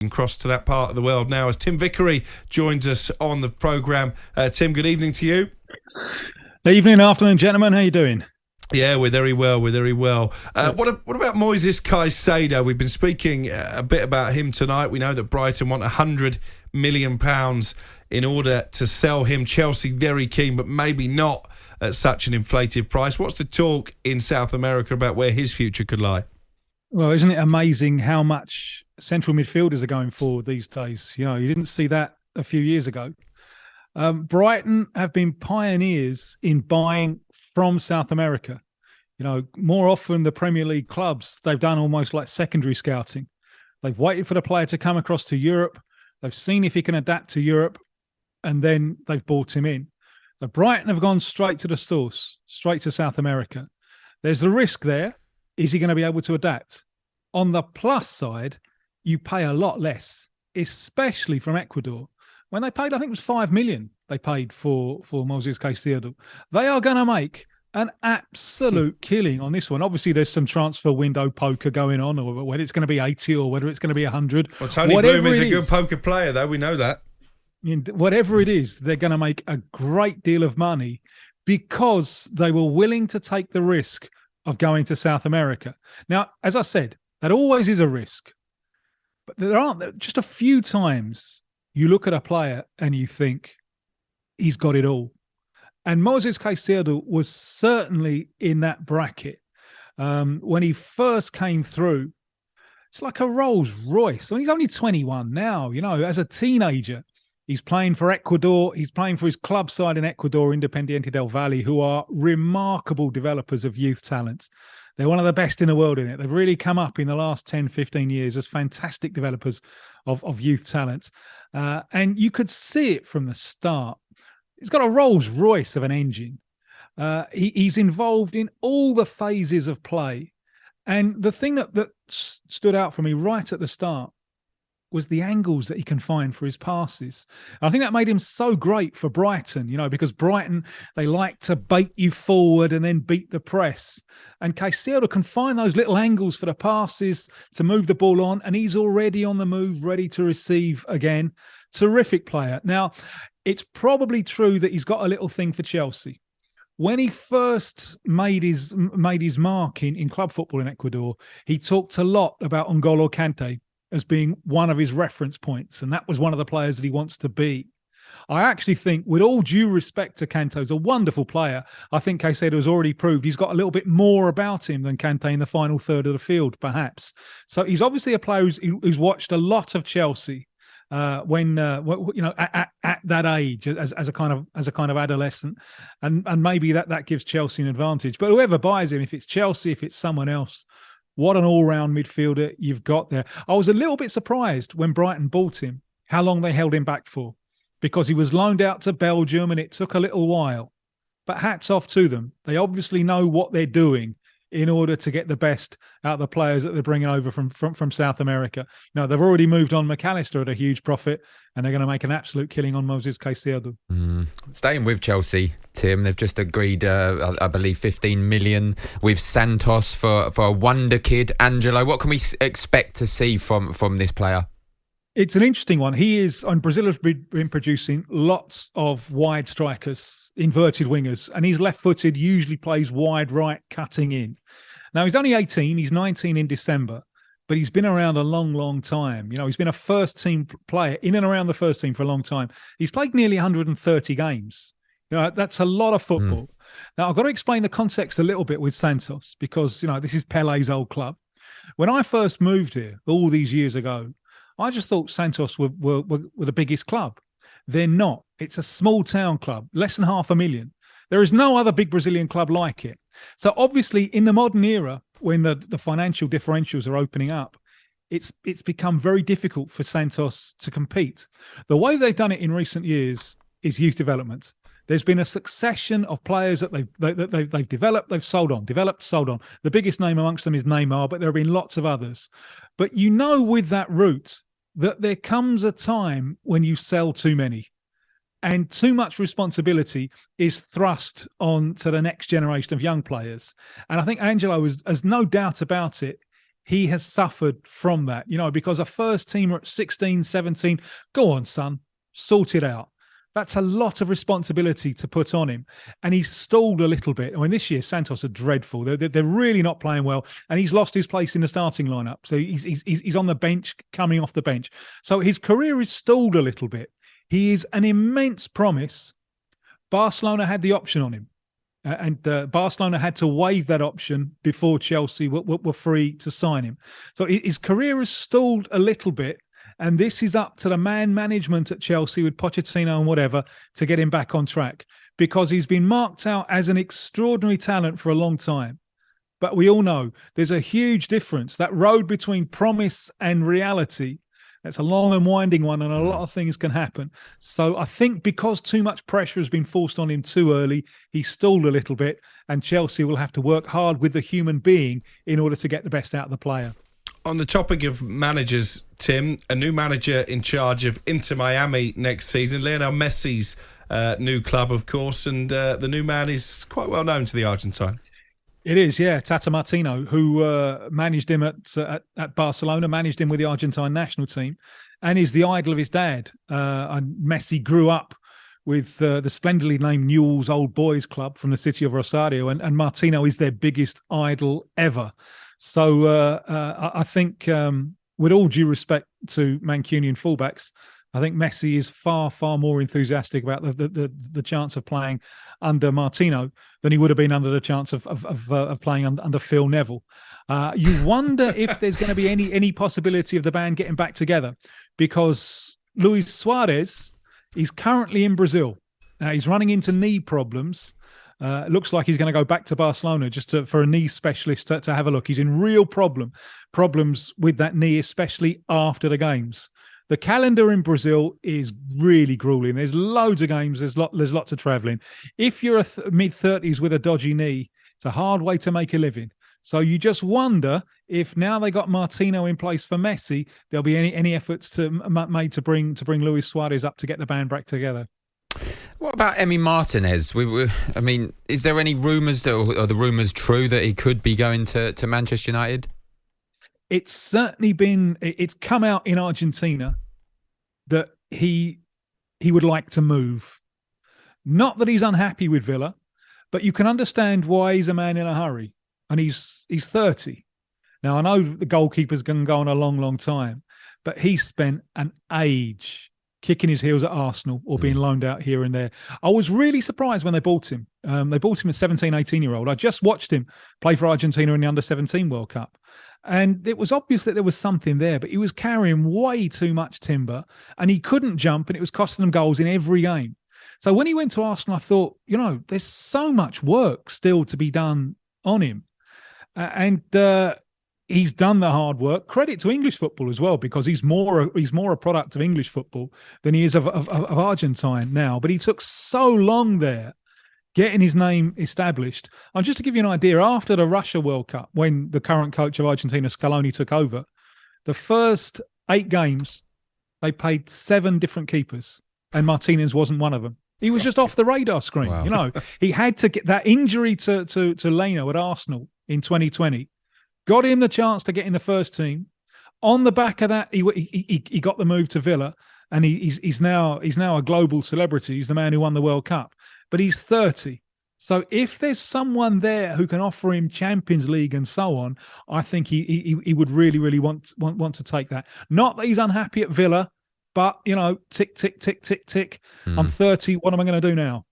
Cross to that part of the world now as Tim Vickery joins us on the programme. Tim, good evening to you. Evening, afternoon, gentlemen. How you doing? Yeah, we're very well. What about Moises Caicedo? We've been speaking a bit about him tonight. We know that Brighton want £100 million in order to sell him. Chelsea very keen, but maybe not at such an inflated price. What's the talk in South America about where his future could lie? Well, isn't it amazing how much central midfielders are going for these days? You know, you didn't see that a few years ago. Brighton have been pioneers in buying from South America. You know, more often the Premier League clubs, they've done almost like secondary scouting. They've waited for the player to come across to Europe. They've seen if he can adapt to Europe, and then they've bought him in. So Brighton have gone straight to the source, straight to South America. There's the risk there. Is he going to be able to adapt? On the plus side, you pay a lot less, especially from Ecuador. When they paid, I think it was $5 million they paid for Moises Caicedo. They are going to make an absolute killing on this one. Obviously, there's some transfer window poker going on, or whether it's going to be 80 or whether it's going to be 100. Well, Tony Bloom is a good poker player, though. We know that. Whatever it is, they're going to make a great deal of money because they were willing to take the risk of going to South America. Now, as I said, that always is a risk. But there aren't just a few times you look at a player and you think he's got it all. And Moises Caicedo was certainly in that bracket. When he first came through, it's like a Rolls Royce. I mean, he's only 21 now, you know, as a teenager. He's playing for Ecuador. He's playing for his club side in Ecuador, Independiente del Valle, who are remarkable developers of youth talent. They're one of the best in the world in it. They've really come up in the last 10, 15 years as fantastic developers of youth talent. And you could see it from the start. He's got a Rolls Royce of an engine. He's involved in all the phases of play. And the thing that stood out for me right at the start was the angles that he can find for his passes. I think that made him so great for Brighton, you know, because Brighton, they like to bait you forward and then beat the press. And Caicedo can find those little angles for the passes to move the ball on, and he's already on the move, ready to receive again. Terrific player. Now, it's probably true that he's got a little thing for Chelsea. When he first made his mark in club football in Ecuador, he talked a lot about N'Golo Kante as being one of his reference points. And that was one of the players that he wants to be. I actually think, with all due respect to Kante, he's a wonderful player. I think Caicedo has already proved he's got a little bit more about him than Kante in the final third of the field, perhaps. So he's obviously a player who's watched a lot of Chelsea when you know, at that age, as a kind of adolescent, and maybe that gives Chelsea an advantage. But whoever buys him, if it's Chelsea, if it's someone else, what an all-round midfielder you've got there. I was a little bit surprised when Brighton bought him, how long they held him back for, because he was loaned out to Belgium and it took a little while. But hats off to them. They obviously know what they're doing in order to get the best out of the players that they're bringing over from South America. You know, they've already moved on McAllister at a huge profit, and they're going to make an absolute killing on Moises Caicedo. Staying with Chelsea, Tim, they've just agreed, I believe, 15 million with Santos for a wonder kid, Angelo. What can we expect to see from this player? It's an interesting one. Brazil has been producing lots of wide strikers, inverted wingers, and he's left-footed, usually plays wide right, cutting in. Now, he's only 18, he's 19 in December, but he's been around a long, long time. You know, he's been a first-team player in and around the first team for a long time. He's played nearly 130 games. You know, that's a lot of football. Now, I've got to explain the context a little bit with Santos because, you know, this is Pele's old club. When I first moved here all these years ago, I just thought Santos were the biggest club. They're not. It's a small town club, less than 500,000. There is no other big Brazilian club like it. So obviously in the modern era, when the financial differentials are opening up, it's become very difficult for Santos to compete. The way they've done it in recent years is youth development. There's been a succession of players that they've developed, they've sold on, developed, sold on. The biggest name amongst them is Neymar, but there have been lots of others. But you know, with that route, that there comes a time when you sell too many and too much responsibility is thrust on to the next generation of young players. And I think Angelo has no doubt about it. he has suffered from that, because a first teamer at 16, 17, go on, son, sort it out. That's a lot of responsibility to put on him. And he's stalled a little bit. I mean, this year, Santos are dreadful. They're really not playing well. And he's lost his place in the starting lineup. So he's on the bench, coming off the bench. So his career is stalled a little bit. He is an immense promise. Barcelona had the option on him. And Barcelona had to waive that option before Chelsea were free to sign him. So his career has stalled a little bit. And this is up to the man management at Chelsea with Pochettino and whatever to get him back on track, because he's been marked out as an extraordinary talent for a long time. But we all know there's a huge difference. That road between promise and reality, that's a long and winding one, and a lot of things can happen. So I think because too much pressure has been forced on him too early, he stalled a little bit, and Chelsea will have to work hard with the human being in order to get the best out of the player. On the topic of managers, Tim, a new manager in charge of Inter Miami next season, Lionel Messi's new club, of course, and the new man is quite well known to the Argentine. It is, yeah. Tata Martino, who managed him at Barcelona, managed him with the Argentine national team, and is the idol of his dad. And Messi grew up with the splendidly named Newell's Old Boys Club from the city of Rosario, and Martino is their biggest idol ever. So I think, with all due respect to Mancunian fullbacks, I think Messi is far, far more enthusiastic about the chance of playing under Martino than he would have been under the chance of playing under Phil Neville. You wonder if there's going to be any possibility of the band getting back together, because Luis Suarez is currently in Brazil. He's running into knee problems. It looks like he's going to go back to Barcelona just for a knee specialist to have a look. He's in real problems with that knee, especially after the games. The calendar in Brazil is really grueling. There's loads of games. There's lots of travelling. If you're mid-30s with a dodgy knee, it's a hard way to make a living. So you just wonder if now they got Martino in place for Messi, there'll be any efforts made to bring Luis Suarez up to get the band back together. What about Emi Martinez? I mean, is there any rumours, or the rumours true, that he could be going to Manchester United? It's certainly it's come out in Argentina that he would like to move. Not that he's unhappy with Villa, but you can understand why he's a man in a hurry. And he's 30. Now, I know the goalkeeper's going to go on a long, long time, but he spent an age kicking his heels at Arsenal or being loaned out here and there. I was really surprised when they bought him. They bought him at 17, 18-year-old. I just watched him play for Argentina in the Under-17 World Cup. And it was obvious that there was something there, but he was carrying way too much timber and he couldn't jump, and it was costing them goals in every game. So when he went to Arsenal, I thought, there's so much work still to be done on him. And he's done the hard work. Credit to English football as well, because he's more a product of English football than he is of Argentine now. But he took so long there getting his name established. And just to give you an idea, after the Russia World Cup, when the current coach of Argentina, Scaloni, took over, the first 8 games, they played 7 different keepers, and Martinez wasn't one of them. He was just off the radar screen. Wow. He had to get that injury to Leno at Arsenal in 2020, got him the chance to get in the first team. On the back of that, he got the move to Villa, and he's now a global celebrity. He's the man who won the World Cup, but he's 30. So if there's someone there who can offer him Champions League and so on, I think he would really, really want to take that. Not that he's unhappy at Villa, but tick, tick, tick, tick, tick. I'm 30. What am I going to do now?